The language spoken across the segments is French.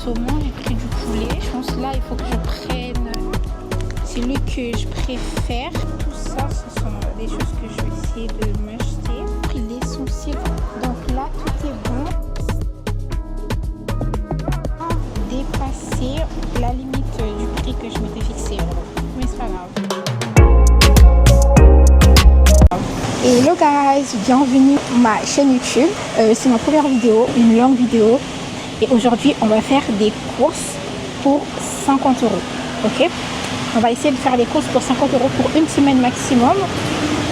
saumon, j'ai pris du poulet. Je pense là, il faut que je prenne celui que je préfère. Tout ça, ce sont des choses que je vais essayer de m'acheter. J'ai pris l'essentiel. Donc là, tout est bon. Dépasser la limite du prix que je m'étais fixé. Mais c'est pas grave. Hello guys, bienvenue à ma chaîne YouTube. C'est ma première vidéo, une longue vidéo. Et aujourd'hui, on va faire des courses pour 50 €. Ok? On va essayer de faire des courses pour 50 € pour une semaine maximum.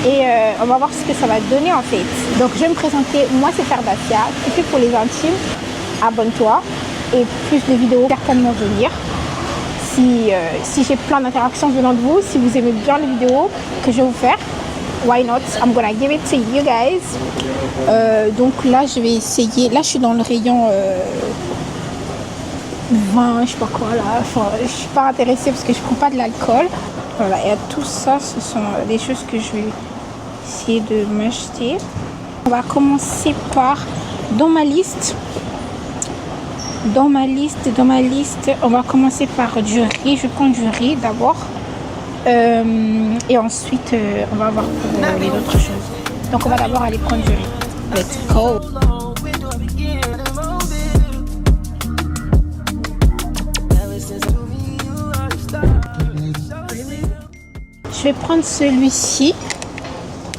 Et on va voir ce que ça va donner en fait. Donc je vais me présenter, moi c'est Ferdacia. Si c'est pour les intimes, abonne-toi. Et plus de vidéos certainement venir. Si j'ai plein d'interactions venant de vous, si vous aimez bien les vidéos que je vais vous faire, why not? I'm gonna give it to you guys. Donc là je vais essayer. Là je suis dans le rayon vin, je sais pas quoi là. Enfin, je suis pas intéressée parce que je prends pas de l'alcool. Voilà, et tout ça, ce sont des choses que je vais essayer de m'acheter. On va commencer par dans ma liste, on va commencer par du riz. Je prends du riz d'abord. Et ensuite on va voir pour les autres choses. Donc on va d'abord aller prendre du riz. Let's go. Je vais prendre celui-ci.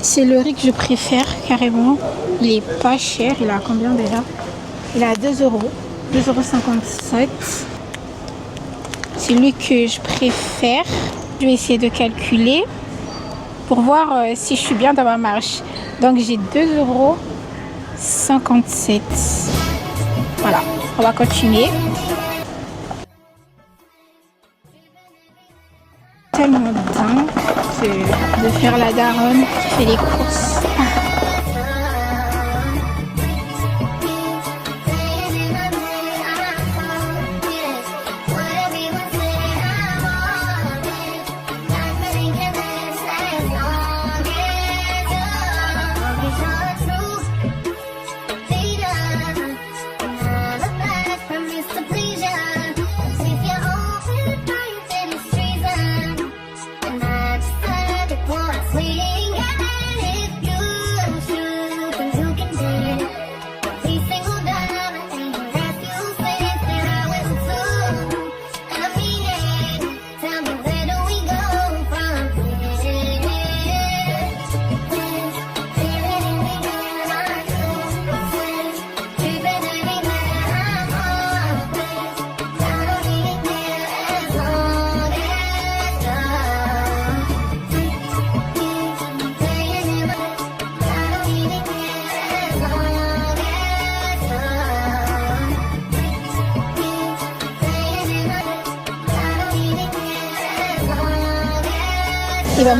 C'est le riz que je préfère carrément. Il est pas cher. Il est à combien déjà? Il est à 2 €. 2,57 €. C'est lui que je préfère. Je vais essayer de calculer pour voir si je suis bien dans ma marge. Donc j'ai 2,57 €. Voilà, on va continuer. Tellement dingue de faire la daronne qui fait les courses. Il va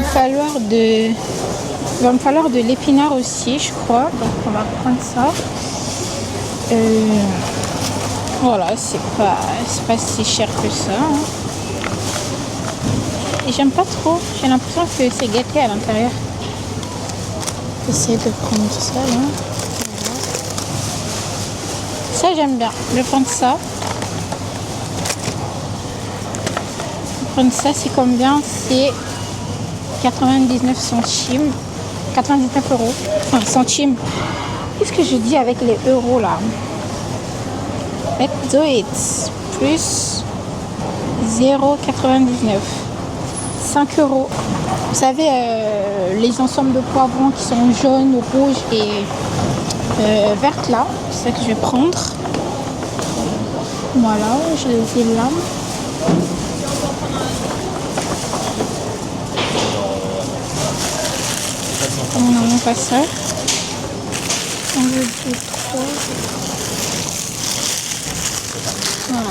me falloir de l'épinard aussi, je crois. Donc on va prendre ça. Voilà, c'est pas si cher que ça. Hein. Et j'aime pas trop. J'ai l'impression que c'est gâté à l'intérieur. Essayer de prendre ça là. Voilà. Ça j'aime bien. Je vais prendre ça. C'est combien? C'est 99 centimes. 99 €. Enfin, centimes. Qu'est-ce que je dis avec les euros là? Let's do it. Plus 0,99. 5 €. Vous savez, les ensembles de poivrons qui sont jaunes, rouges et vertes là. C'est ça que je vais prendre. Voilà, je les ai là. Non, pas ça. 1, 2, 3. Voilà.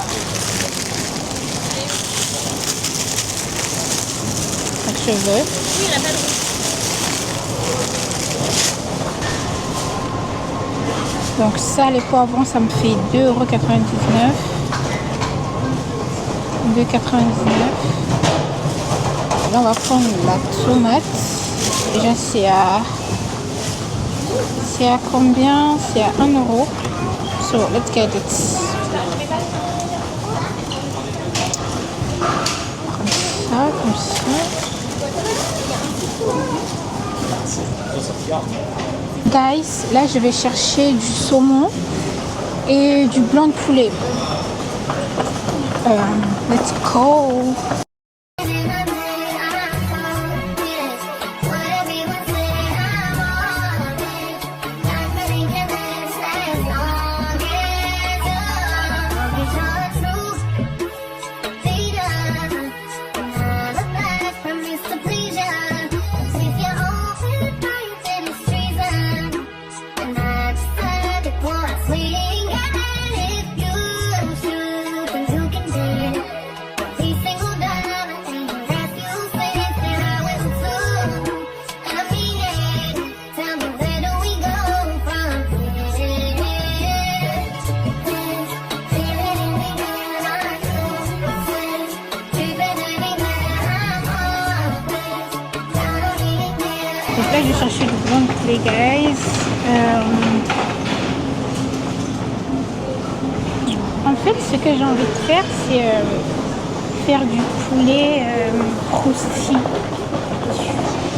Ça que je veux. Donc ça, les poivrons, ça me fait 2,99 €. 2,99 €. Là, on va prendre la tomate. Déjà, c'est à combien? C'est à 1 €. So, let's get it. Guys, là je vais chercher du saumon et du blanc de poulet. Let's go. Donc là, je vais chercher du blanc de poulet, guys. En fait, ce que j'ai envie de faire, c'est faire du poulet croustillant.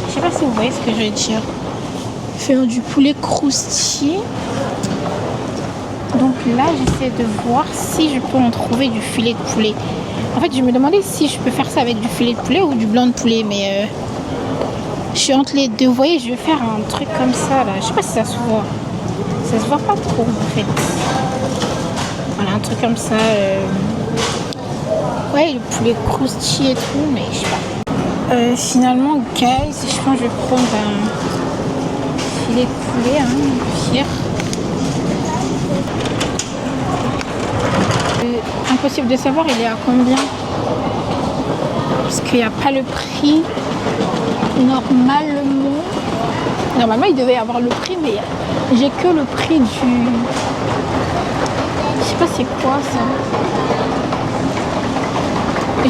Je sais pas si vous voyez ce que je veux dire. Faire du poulet croustillant. Donc là, j'essaie de voir si je peux en trouver du filet de poulet. En fait, je me demandais si je peux faire ça avec du filet de poulet ou du blanc de poulet, mais je suis entre les deux. Vous voyez, je vais faire un truc comme ça là. Je sais pas si ça se voit. Ça se voit pas trop en fait. Voilà, un truc comme ça. Ouais, le poulet croustillé et tout, mais je sais pas. Finalement, guys, je pense que je vais prendre un filet de poulet, fier. Impossible de savoir il est à combien. Parce qu'il n'y a pas le prix. Normalement il devait y avoir le prix, mais j'ai que le prix du... Je sais pas c'est quoi ça.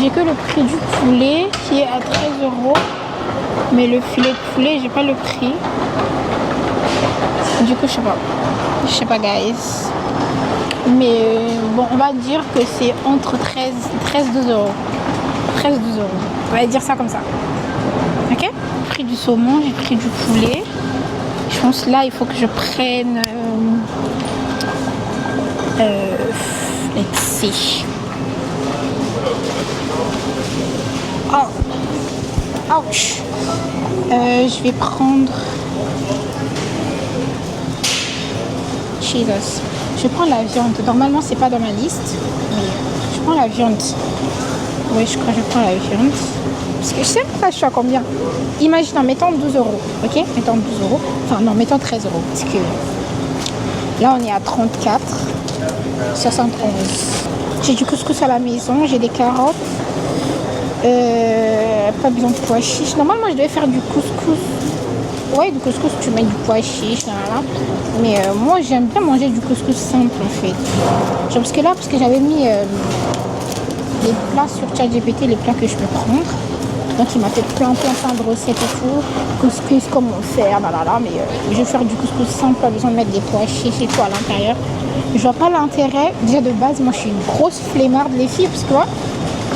J'ai que le prix du poulet qui est à 13 €. Mais le filet de poulet, j'ai pas le prix. Du coup, je sais pas, guys. Mais bon, on va dire que c'est entre 13 12 €. 13 12 €. On va dire ça comme ça. Ok? J'ai pris du saumon, j'ai pris du poulet. Je pense là, il faut que je prenne... let's see. Oh! Ouch! Je vais prendre... Jesus. Je prends la viande. Normalement, c'est pas dans ma liste. Mais je prends la viande. Oui, je crois que je prends la viande. Parce que je sais pas, je suis à combien. Imaginons, mettons 12 €. Ok? Mettons 12 €. Enfin, non, mettons 13 €. Parce que là, on est à 34, 71. J'ai du couscous à la maison. J'ai des carottes. Pas besoin de pois chiches. Normalement, je devais faire du couscous. Ouais, du couscous, tu mets du pois chiche, mais moi, j'aime bien manger du couscous simple, en fait. Genre, parce que j'avais mis les plats sur ChatGPT, les plats que je peux prendre. Donc, il m'a fait plein de recettes et tout. Couscous, comment faire, mais je vais faire du couscous simple, pas besoin de mettre des pois chiches et tout à l'intérieur. Je vois pas l'intérêt. Déjà, de base, moi, je suis une grosse flemmarde, les filles, parce que moi,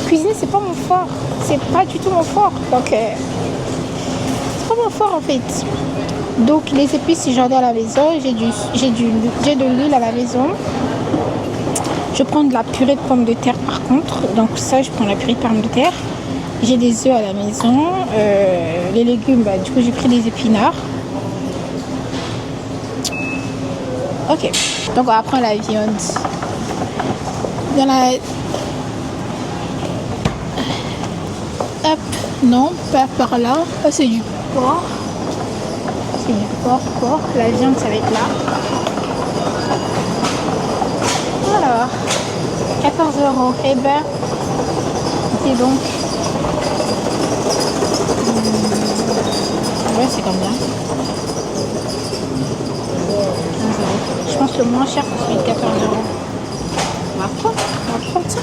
cuisiner, c'est pas mon fort. C'est pas du tout mon fort. Donc, c'est pas mon fort, en fait. Donc, les épices, j'en ai à la maison. J'ai de l'huile à la maison. Je prends de la purée de pommes de terre, par contre. Donc, ça, je prends la purée de pommes de terre. J'ai des œufs à la maison. Les légumes, du coup, j'ai pris des épinards. Ok. Donc, on va prendre la viande. Dans la... Hop. Non, pas par là. Ah, c'est du porc. C'est du porc. La viande, ça va être là. Alors, 14 €. Eh ben, c'est donc... Ouais, c'est combien? 15 €. Je pense que le moins cher, c'est celui de 14 €. On va prendre ça.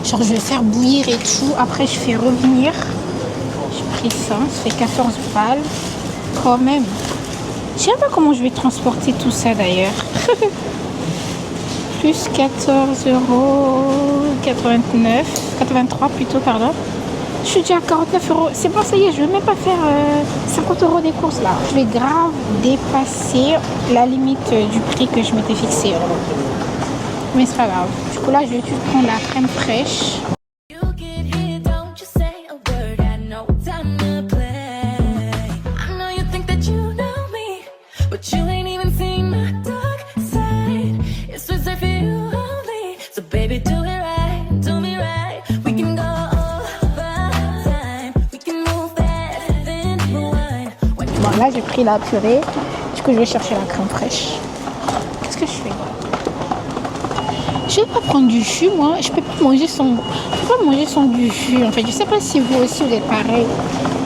Genre, je vais faire bouillir et tout. Après, je fais revenir. J'ai pris ça. Ça fait 14 balles. Quand même. Je sais pas comment je vais transporter tout ça d'ailleurs. Plus 14 €. 83 plutôt, pardon. Je suis déjà à 49 euros. C'est bon, ça y est, je ne vais même pas faire 50 euros des courses là. Je vais grave dépasser la limite du prix que je m'étais fixé. Mais c'est pas grave. Du coup là, je vais tout prendre la crème fraîche. Bon, là j'ai pris la purée. Du coup, je vais chercher la crème fraîche. Qu'est-ce que je fais? Je vais pas prendre du jus, moi. Je peux pas manger sans du jus. En fait, je sais pas si vous aussi vous êtes pareil.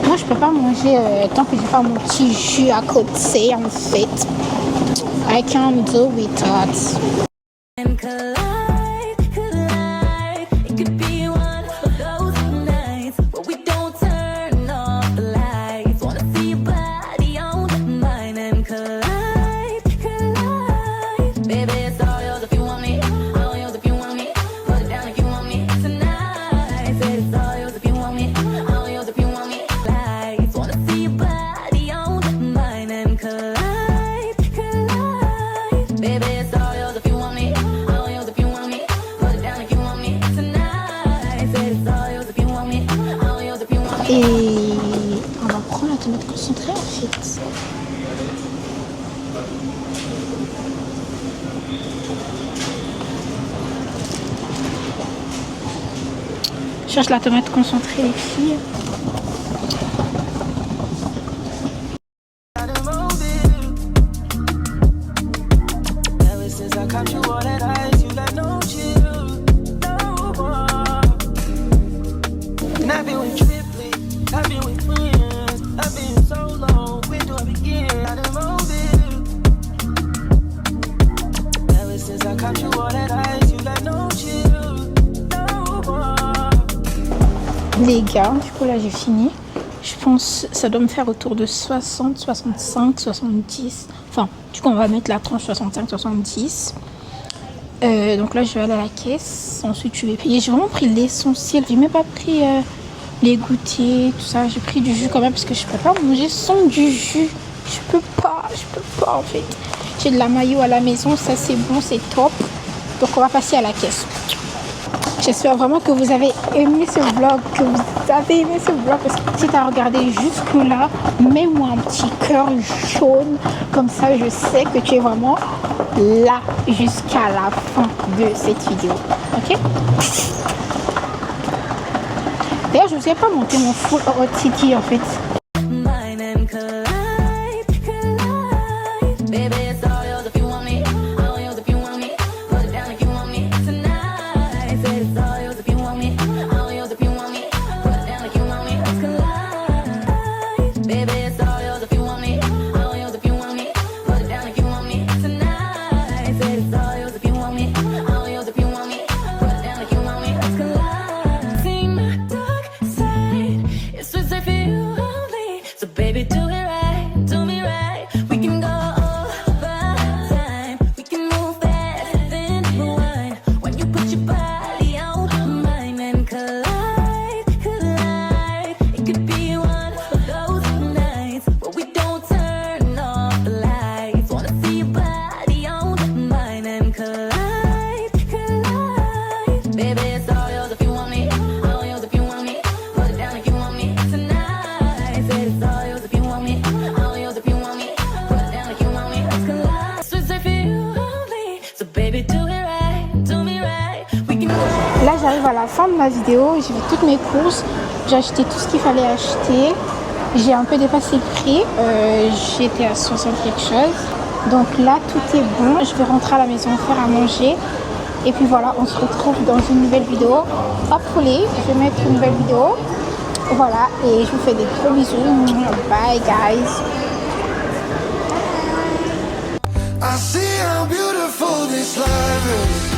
Moi, je peux pas manger tant que j'ai pas mon petit jus à côté. En fait, I can't do without. Et on va prendre la tomate concentrée en fait. Je cherche la tomate concentrée les filles. Les gars, du coup là j'ai fini. Je pense que ça doit me faire autour de 60, 65, 70. Enfin, du coup on va mettre la tranche 65, 70. Donc là je vais aller à la caisse. Ensuite je vais payer. J'ai vraiment pris l'essentiel. J'ai même pas pris les goûters, tout ça. J'ai pris du jus quand même parce que je peux pas manger sans du jus. Je peux pas en fait. J'ai de la mayo à la maison, ça c'est bon, c'est top. Donc on va passer à la caisse. J'espère vraiment que vous avez aimé ce vlog, parce que si tu as regardé jusque là, mets-moi un petit cœur jaune, comme ça je sais que tu es vraiment là jusqu'à la fin de cette vidéo, ok? D'ailleurs je ne vous ai pas monté mon full RTT en fait. Là j'arrive à la fin de ma vidéo, j'ai fait toutes mes courses, j'ai acheté tout ce qu'il fallait acheter, j'ai un peu dépassé le prix, j'étais à 60 quelque chose, donc là tout est bon, je vais rentrer à la maison faire à manger et puis voilà, on se retrouve dans une nouvelle vidéo. Hopefully, je vais mettre une nouvelle vidéo, voilà, et je vous fais des gros bisous, bye guys. I see how beautiful this life is.